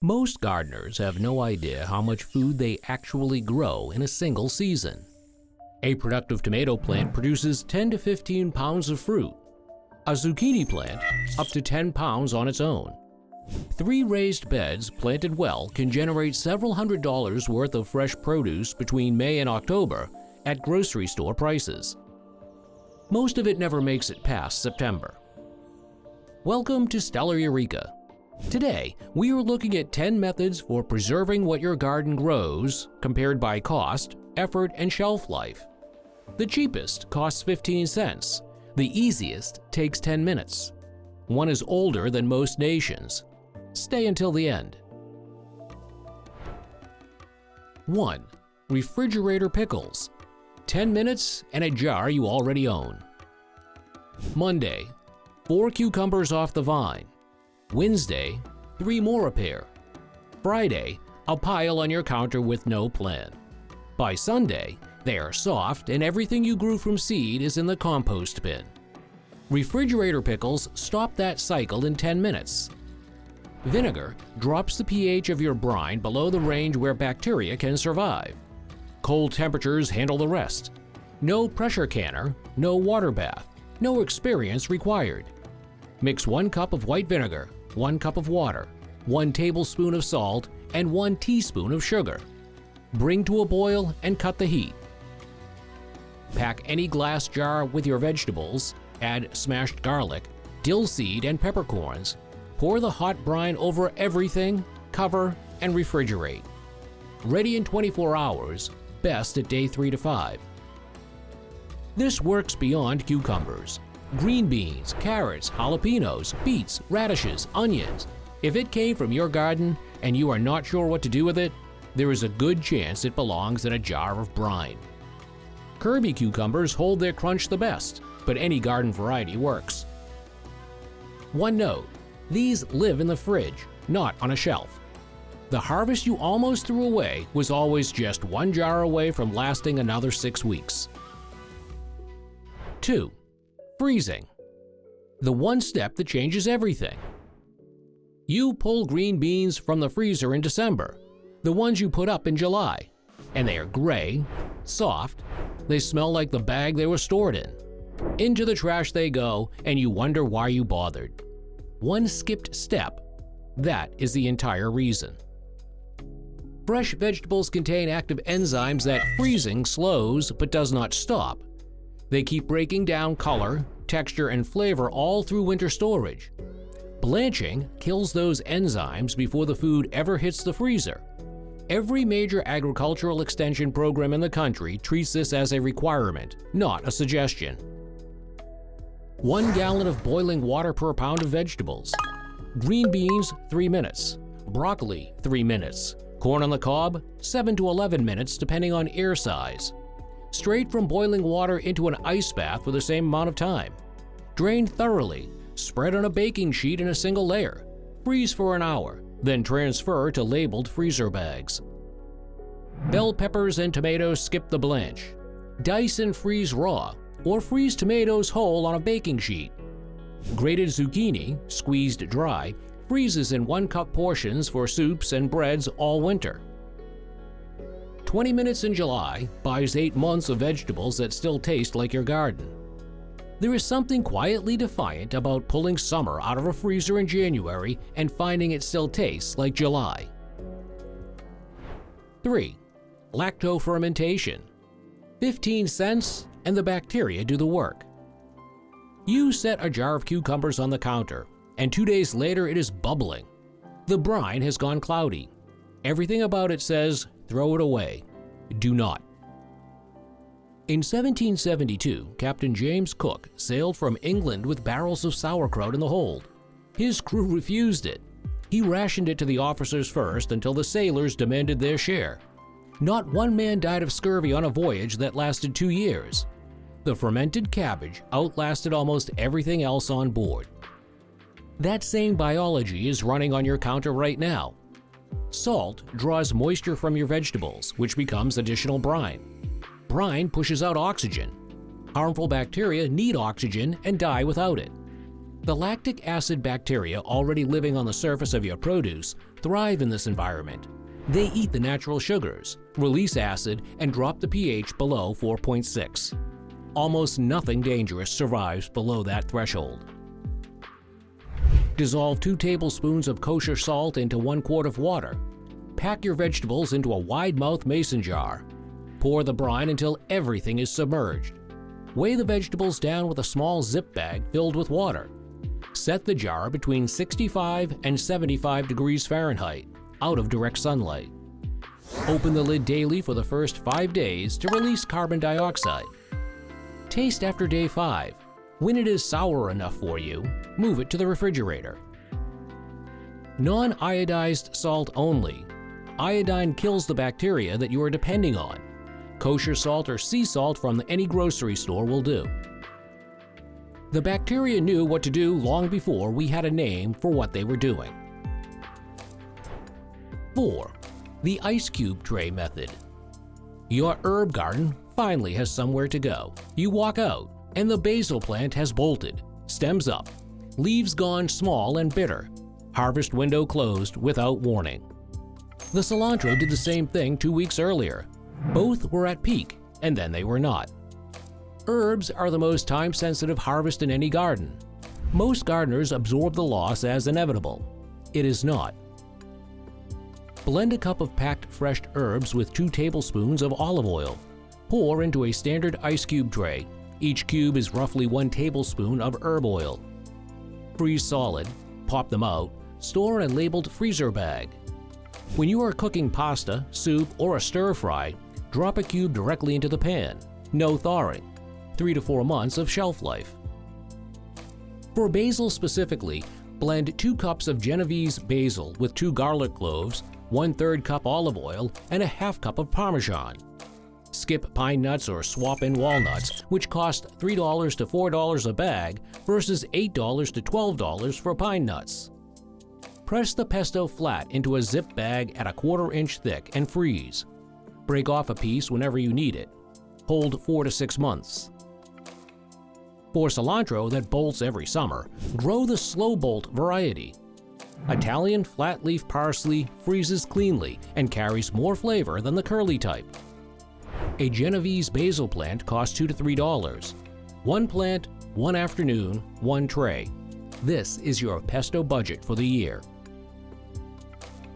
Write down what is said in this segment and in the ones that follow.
Most gardeners have no idea how much food they actually grow in a single season. A productive tomato plant produces 10 to 15 pounds of fruit. A zucchini plant, up to 10 pounds on its own. 3 raised beds planted well can generate several $100s worth of fresh produce between May and October at grocery store prices. Most of it never makes it past September. Welcome to Stellar Eureka. Today, we are looking at 10 methods for preserving what your garden grows, compared by cost, effort, and shelf life. The cheapest costs 15 cents. The easiest takes 10 minutes. One is older than most nations. Stay until the end. 1. Refrigerator pickles. 10 minutes and a jar you already own. Monday, 4 cucumbers off the vine. Wednesday, 3 more appear. Friday, a pile on your counter with no plan. By Sunday, they are soft and everything you grew from seed is in the compost bin. Refrigerator pickles stop that cycle in 10 minutes. Vinegar drops the pH of your brine below the range where bacteria can survive. Cold temperatures handle the rest. No pressure canner, no water bath, no experience required. Mix 1 cup of white vinegar, 1 cup of water, 1 tablespoon of salt, and 1 teaspoon of sugar. Bring to a boil and cut the heat. Pack any glass jar with your vegetables, add smashed garlic, dill seed, and peppercorns. Pour the hot brine over everything, cover, and refrigerate. Ready in 24 hours, best at day 3 to 5. This works beyond cucumbers. Green beans, carrots, jalapenos, beets, radishes, onions. If it came from your garden and you are not sure what to do with it, there is a good chance it belongs in a jar of brine. Kirby cucumbers hold their crunch the best, but any garden variety works. One note, these live in the fridge, not on a shelf. The harvest you almost threw away was always just 1 jar away from lasting another 6 weeks. 2. Freezing. The one step that changes everything. You pull green beans from the freezer in December, the ones you put up in July, and they are gray, soft, they smell like the bag they were stored in. Into the trash they go, and you wonder why you bothered. One skipped step, that is the entire reason. Fresh vegetables contain active enzymes that freezing slows but does not stop. They keep breaking down color, texture, and flavor all through winter storage. Blanching kills those enzymes before the food ever hits the freezer. Every major agricultural extension program in the country treats this as a requirement, not a suggestion. 1 gallon of boiling water per pound of vegetables. Green beans, 3 minutes. Broccoli, 3 minutes. Corn on the cob, 7 to 11 minutes depending on ear size. Straight from boiling water into an ice bath for the same amount of time. Drain thoroughly, spread on a baking sheet in a single layer. Freeze for an hour, then transfer to labeled freezer bags. Bell peppers and tomatoes skip the blanch. Dice and freeze raw, or freeze tomatoes whole on a baking sheet. Grated zucchini, squeezed dry, freezes in 1-cup portions for soups and breads all winter. 20 minutes in July buys 8 months of vegetables that still taste like your garden. There is something quietly defiant about pulling summer out of a freezer in January and finding it still tastes like July. 3. Lacto-fermentation. 15 cents and the bacteria do the work. You set a jar of cucumbers on the counter, and 2 days later it is bubbling. The brine has gone cloudy. Everything about it says, throw it away. Do not. In 1772, Captain James Cook sailed from England with barrels of sauerkraut in the hold. His crew refused it. He rationed it to the officers first until the sailors demanded their share. Not one man died of scurvy on a voyage that lasted 2 years. The fermented cabbage outlasted almost everything else on board. That same biology is running on your counter right now. Salt draws moisture from your vegetables, which becomes additional brine. Brine pushes out oxygen. Harmful bacteria need oxygen and die without it. The lactic acid bacteria already living on the surface of your produce thrive in this environment. They eat the natural sugars, release acid, and drop the pH below 4.6. Almost nothing dangerous survives below that threshold. Dissolve 2 tablespoons of kosher salt into 1 quart of water. Pack your vegetables into a wide-mouth mason jar. Pour the brine until everything is submerged. Weigh the vegetables down with a small zip bag filled with water. Set the jar between 65 and 75 degrees Fahrenheit, out of direct sunlight. Open the lid daily for the first 5 days to release carbon dioxide. Taste after day 5. When it is sour enough for you, move it to the refrigerator. Non-iodized salt only. Iodine kills the bacteria that you are depending on. Kosher salt or sea salt from any grocery store will do. The bacteria knew what to do long before we had a name for what they were doing. 4. The ice cube tray method. Your herb garden finally has somewhere to go. You walk out, and the basil plant has bolted, stems up, leaves gone small and bitter, harvest window closed without warning. The cilantro did the same thing 2 weeks earlier. Both were at peak, and then they were not. Herbs are the most time-sensitive harvest in any garden. Most gardeners absorb the loss as inevitable. It is not. Blend a cup of packed fresh herbs with 2 tablespoons of olive oil. Pour into a standard ice cube tray. Each cube is roughly 1 tablespoon of herb oil. Freeze solid, pop them out, store in a labeled freezer bag. When you are cooking pasta, soup, or a stir-fry, drop a cube directly into the pan. No thawing. 3 to 4 months of shelf life. For basil specifically, blend 2 cups of Genovese basil with 2 garlic cloves, 1/3 cup olive oil, and a ½ cup of Parmesan. Skip pine nuts or swap in walnuts, which cost $3 to $4 a bag versus $8 to $12 for pine nuts. Press the pesto flat into a zip bag at 1/4 inch thick and freeze. Break off a piece whenever you need it. Hold 4 to 6 months. For cilantro that bolts every summer, grow the slow bolt variety. Italian flat-leaf parsley freezes cleanly and carries more flavor than the curly type. A Genovese basil plant costs $2 to $3. 1 plant, 1 afternoon, 1 tray. This is your pesto budget for the year.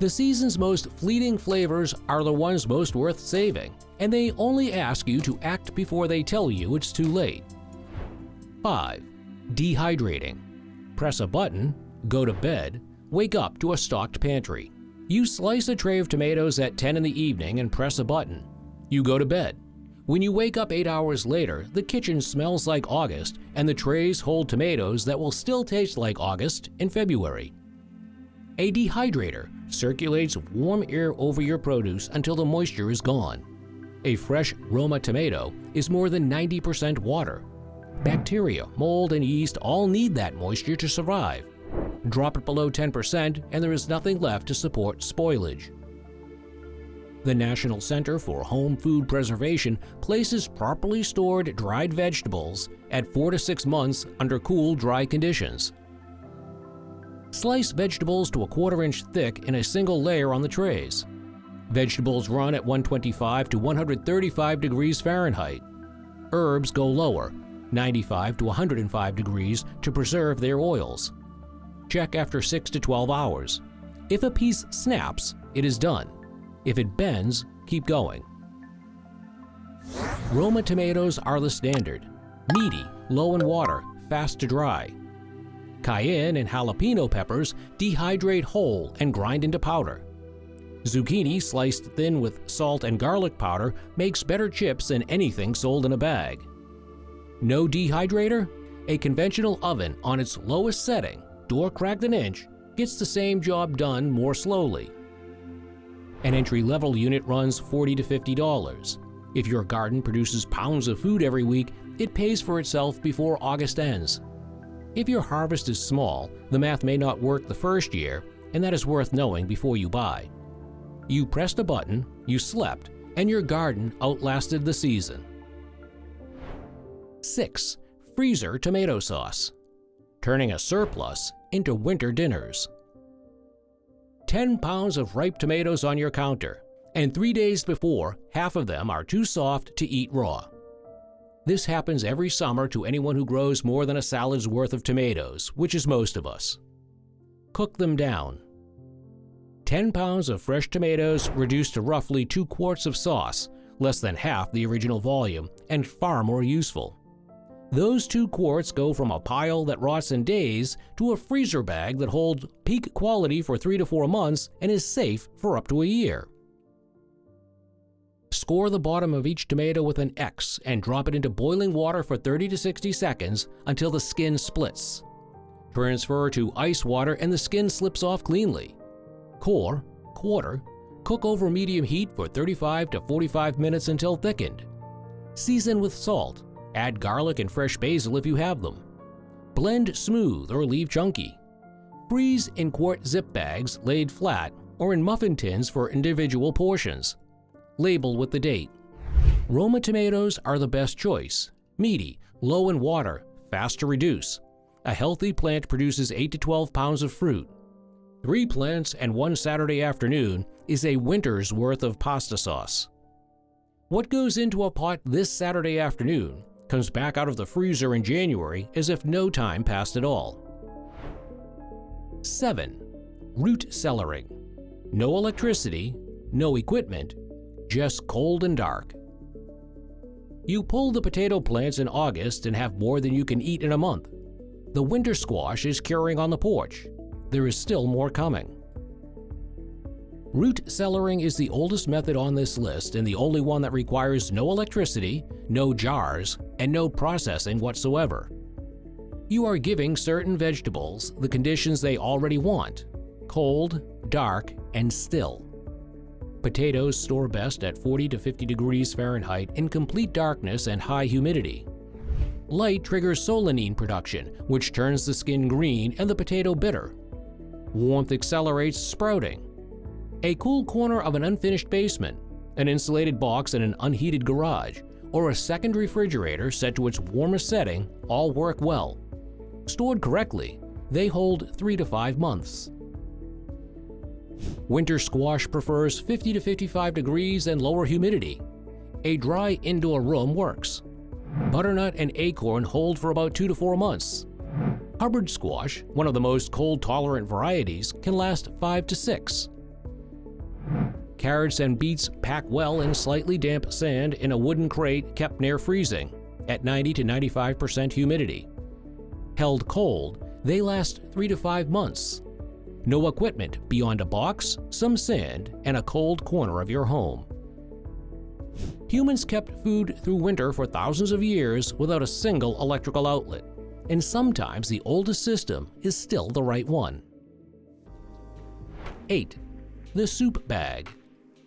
The season's most fleeting flavors are the ones most worth saving, and they only ask you to act before they tell you it's too late. 5. Dehydrating. Press a button, go to bed, wake up to a stocked pantry. You slice a tray of tomatoes at 10 in the evening and press a button. You go to bed. When you wake up 8 hours later, the kitchen smells like August and the trays hold tomatoes that will still taste like August in February. A dehydrator circulates warm air over your produce until the moisture is gone. A fresh Roma tomato is more than 90% water. Bacteria, mold, and yeast all need that moisture to survive. Drop it below 10% and there is nothing left to support spoilage. The National Center for Home Food Preservation places properly stored dried vegetables at 4 to 6 months under cool, dry conditions. Slice vegetables to 1/4 inch thick in a single layer on the trays. Vegetables run at 125 to 135 degrees Fahrenheit. Herbs go lower, 95 to 105 degrees, to preserve their oils. Check after 6 to 12 hours. If a piece snaps, it is done. If it bends, keep going. Roma tomatoes are the standard. Meaty, low in water, fast to dry. Cayenne and jalapeno peppers dehydrate whole and grind into powder. Zucchini sliced thin with salt and garlic powder makes better chips than anything sold in a bag. No dehydrator? A conventional oven on its lowest setting, door cracked 1 inch, gets the same job done more slowly. An entry-level unit runs $40 to $50. If your garden produces pounds of food every week, it pays for itself before August ends. If your harvest is small, the math may not work the first year, and that is worth knowing before you buy. You pressed a button, you slept, and your garden outlasted the season. 6. Freezer tomato sauce. Turning a surplus into winter dinners. 10 pounds of ripe tomatoes on your counter, and 3 days before, half of them are too soft to eat raw. This happens every summer to anyone who grows more than a salad's worth of tomatoes, which is most of us. Cook them down. 10 pounds of fresh tomatoes reduced to roughly 2 quarts of sauce, less than half the original volume, and far more useful. Those 2 quarts go from a pile that rots in days to a freezer bag that holds peak quality for 3 to 4 months and is safe for up to a year. Score the bottom of each tomato with an X and drop it into boiling water for 30 to 60 seconds until the skin splits. Transfer to ice water and the skin slips off cleanly. Core, quarter, cook over medium heat for 35 to 45 minutes until thickened. Season with salt. Add garlic and fresh basil if you have them. Blend smooth or leave chunky. Freeze in quart zip bags laid flat or in muffin tins for individual portions. Label with the date. Roma tomatoes are the best choice. Meaty, low in water, fast to reduce. A healthy plant produces 8 to 12 pounds of fruit. 3 plants and 1 Saturday afternoon is a winter's worth of pasta sauce. What goes into a pot this Saturday afternoon comes back out of the freezer in January as if no time passed at all. 7. Root cellaring. No electricity, no equipment, just cold and dark. You pull the potato plants in August and have more than you can eat in a month. The winter squash is curing on the porch. There is still more coming. Root cellaring is the oldest method on this list and the only one that requires no electricity, no jars, and no processing whatsoever. You are giving certain vegetables the conditions they already want: cold, dark, and still. Potatoes store best at 40 to 50 degrees Fahrenheit in complete darkness and high humidity. Light triggers solanine production, which turns the skin green and the potato bitter. Warmth accelerates sprouting. A cool corner of an unfinished basement, an insulated box in an unheated garage, or a second refrigerator set to its warmest setting all work well. Stored correctly, they hold 3 to 5 months. Winter squash prefers 50 to 55 degrees and lower humidity. A dry indoor room works. Butternut and acorn hold for about 2 to 4 months. Hubbard squash, one of the most cold-tolerant varieties, can last 5 to 6. Carrots and beets pack well in slightly damp sand in a wooden crate kept near freezing, at 90 to 95% humidity. Held cold, they last 3 to 5 months. No equipment beyond a box, some sand, and a cold corner of your home. Humans kept food through winter for thousands of years without a single electrical outlet, and sometimes the oldest system is still the right one. 8. The soup bag.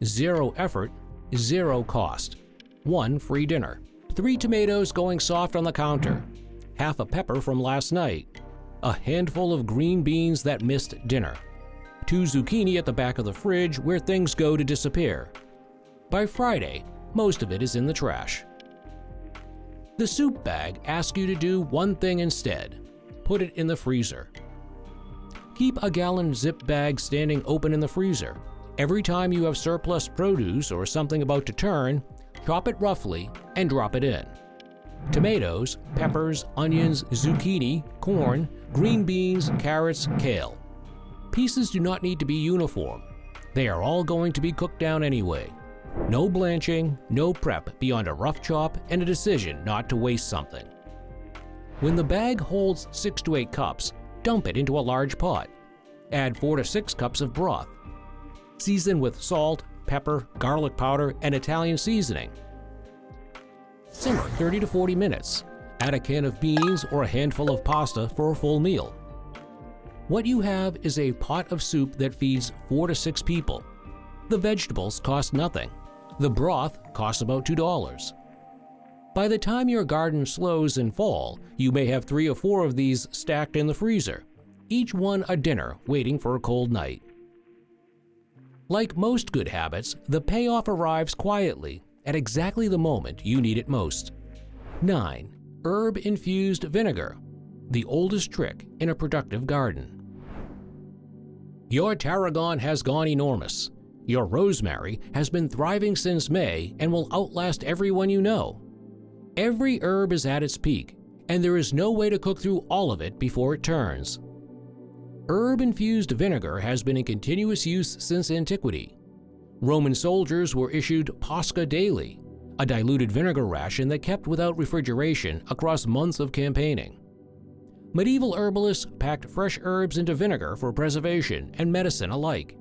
0 effort, 0 cost. 1 free dinner. 3 tomatoes going soft on the counter. Half a pepper from last night. A handful of green beans that missed dinner. 2 zucchini at the back of the fridge where things go to disappear. By Friday, most of it is in the trash. The soup bag asks you to do one thing instead. Put it in the freezer. Keep a gallon zip bag standing open in the freezer. Every time you have surplus produce or something about to turn, chop it roughly and drop it in. Tomatoes, peppers, onions, zucchini, corn, green beans, carrots, kale. Pieces do not need to be uniform. They are all going to be cooked down anyway. No blanching, no prep beyond a rough chop and a decision not to waste something. When the bag holds 6 to 8 cups, dump it into a large pot. Add 4 to 6 cups of broth. Season with salt, pepper, garlic powder, and Italian seasoning. Simmer 30 to 40 minutes. Add a can of beans or a handful of pasta for a full meal. What you have is a pot of soup that feeds 4 to 6 people. The vegetables cost nothing. The broth costs about $2. By the time your garden slows in fall, you may have 3 or 4 of these stacked in the freezer, each one a dinner waiting for a cold night. Like most good habits, the payoff arrives quietly at exactly the moment you need it most. 9. Herb-infused vinegar, the oldest trick in a productive garden. Your tarragon has gone enormous. Your rosemary has been thriving since May and will outlast everyone you know. Every herb is at its peak, and there is no way to cook through all of it before it turns. Herb-infused vinegar has been in continuous use since antiquity. Roman soldiers were issued posca daily, a diluted vinegar ration that kept without refrigeration across months of campaigning. Medieval herbalists packed fresh herbs into vinegar for preservation and medicine alike.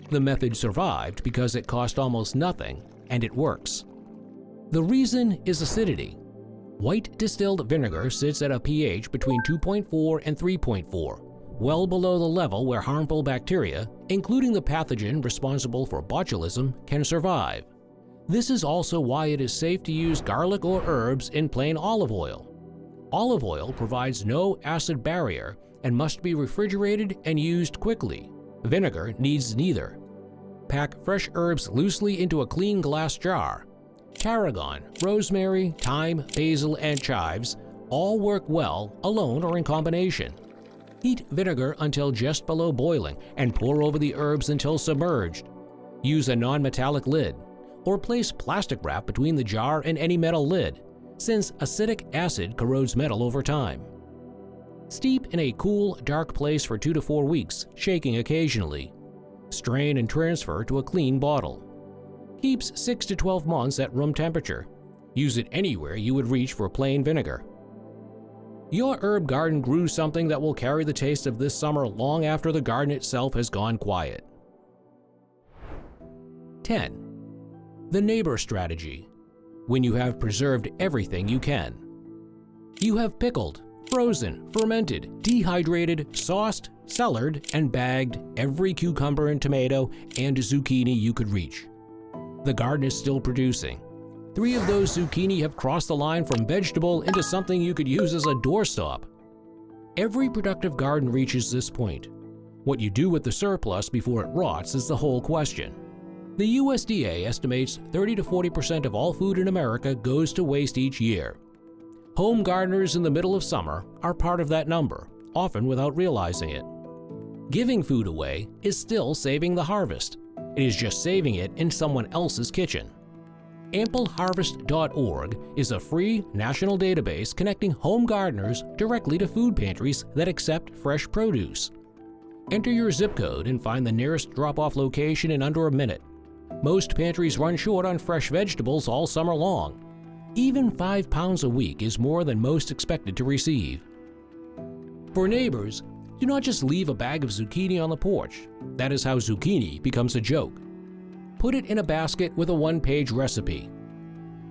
The method survived because it cost almost nothing, and it works. The reason is acidity. White distilled vinegar sits at a pH between 2.4 and 3.4, well below the level where harmful bacteria, including the pathogen responsible for botulism, can survive. This is also why it is safe to use garlic or herbs in plain olive oil. Olive oil provides no acid barrier and must be refrigerated and used quickly. Vinegar needs neither. Pack fresh herbs loosely into a clean glass jar. Tarragon, rosemary, thyme, basil, and chives all work well alone or in combination. Heat vinegar until just below boiling and pour over the herbs until submerged. Use a non-metallic lid, or place plastic wrap between the jar and any metal lid, since acetic acid corrodes metal over time. Steep in a cool, dark place for 2 to 4 weeks, shaking occasionally. Strain and transfer to a clean bottle. Keeps 6 to 12 months at room temperature. Use it anywhere you would reach for plain vinegar. Your herb garden grew something that will carry the taste of this summer long after the garden itself has gone quiet. 10. The neighbor strategy. When you have preserved everything you can. You have pickled, frozen, fermented, dehydrated, sauced, cellared, and bagged every cucumber and tomato and zucchini you could reach. The garden is still producing. 3 of those zucchini have crossed the line from vegetable into something you could use as a doorstop. Every productive garden reaches this point. What you do with the surplus before it rots is the whole question. The USDA estimates 30 to 40% of all food in America goes to waste each year. Home gardeners in the middle of summer are part of that number, often without realizing it. Giving food away is still saving the harvest. It is just saving it in someone else's kitchen. AmpleHarvest.org is a free national database connecting home gardeners directly to food pantries that accept fresh produce. Enter your zip code and find the nearest drop-off location in under a minute. Most pantries run short on fresh vegetables all summer long. Even 5 pounds a week is more than most expected to receive. For neighbors, do not just leave a bag of zucchini on the porch. That is how zucchini becomes a joke. Put it in a basket with a 1-page recipe.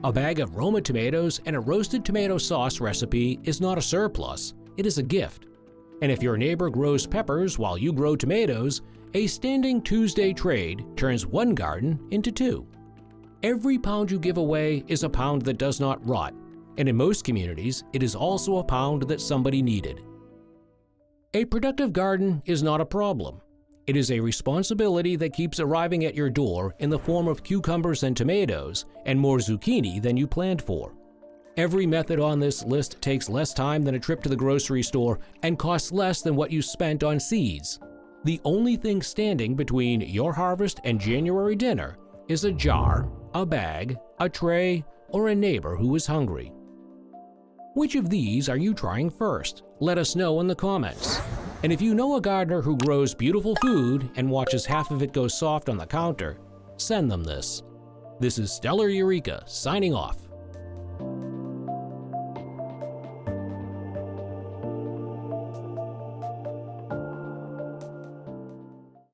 A bag of Roma tomatoes and a roasted tomato sauce recipe is not a surplus, it is a gift. And if your neighbor grows peppers while you grow tomatoes, a standing Tuesday trade turns one garden into 2. Every pound you give away is a pound that does not rot, and in most communities, it is also a pound that somebody needed. A productive garden is not a problem. It is a responsibility that keeps arriving at your door in the form of cucumbers and tomatoes and more zucchini than you planned for. Every method on this list takes less time than a trip to the grocery store and costs less than what you spent on seeds. The only thing standing between your harvest and January dinner is a jar, a bag, a tray, or a neighbor who is hungry. Which of these are you trying first? Let us know in the comments. And if you know a gardener who grows beautiful food and watches half of it go soft on the counter, send them this. This is Stellar Eureka signing off.